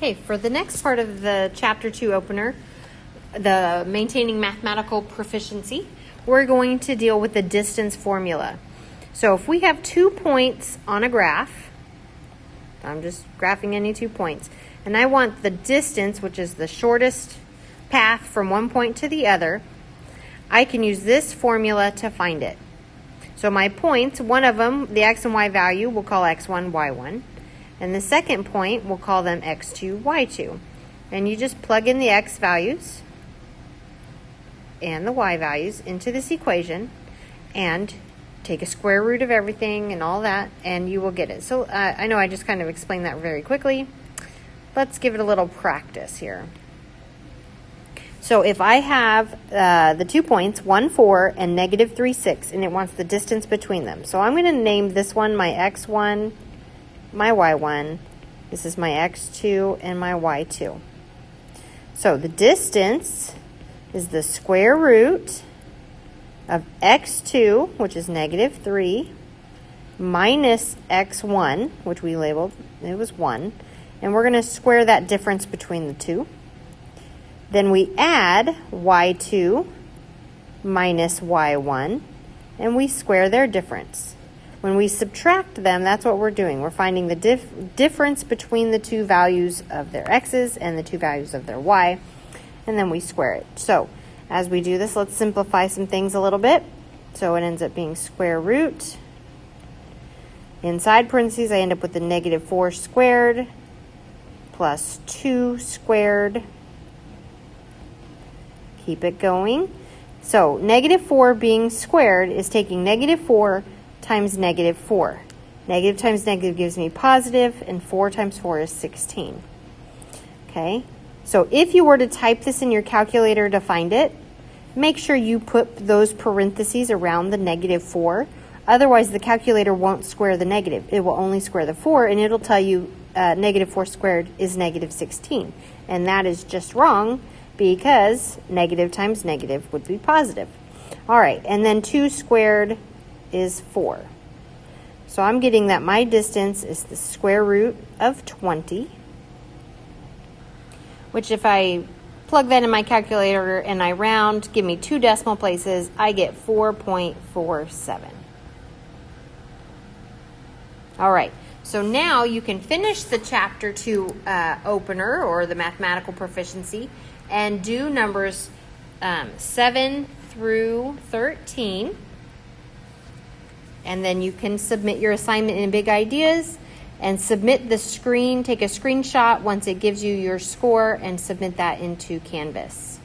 Okay, for the next part of the Chapter 2 opener, the Maintaining Mathematical Proficiency, we're going to deal with the distance formula. So if we have 2 points on a graph, I'm just graphing any 2 points, and I want the distance, which is the shortest path from one point to the other, I can use this formula to find it. So my points, one of them, the x and y value, we'll call x1, y1. And the second point, we'll call them x2, y2. And you just plug in the x values and the y values into this equation and take a square root of everything and all that, and you will get it. So I know I just kind of explained that very quickly. Let's give it a little practice here. So if I have the 2 points, 1, 4, and negative 3, 6, and it wants the distance between them. So I'm going to name this one my x1, my y1, this is my x2, and my y2. So the distance is the square root of x2, which is negative 3, minus x1, which we labeled, it was 1, and we're going to square that difference between the two. Then we add y2 minus y1, and we square their difference. When we subtract them, that's what we're doing. We're finding the difference between the two values of their x's and the two values of their y, and then we square it. So as we do this, let's simplify some things a little bit. So it ends up being square root. Inside parentheses, I end up with the negative 4 squared plus 2 squared. Keep it going. So negative 4 being squared is taking negative 4 times negative 4. Negative times negative gives me positive, and 4 times 4 is 16. Okay, so if you were to type this in your calculator to find it, make sure you put those parentheses around the negative 4. Otherwise, the calculator won't square the negative. It will only square the 4, and it'll tell you negative 4 squared is negative 16. And that is just wrong because negative times negative would be positive. All right, and then 2 squared is 4. So I'm getting that my distance is the square root of 20, which if I plug that in my calculator and I round, give me 2 decimal places, I get 4.47. All right, so now you can finish the Chapter 2 opener, or the mathematical proficiency, and do numbers 7 through 13. And then you can submit your assignment in Big Ideas and submit the screen, take a screenshot once it gives you your score, and submit that into Canvas.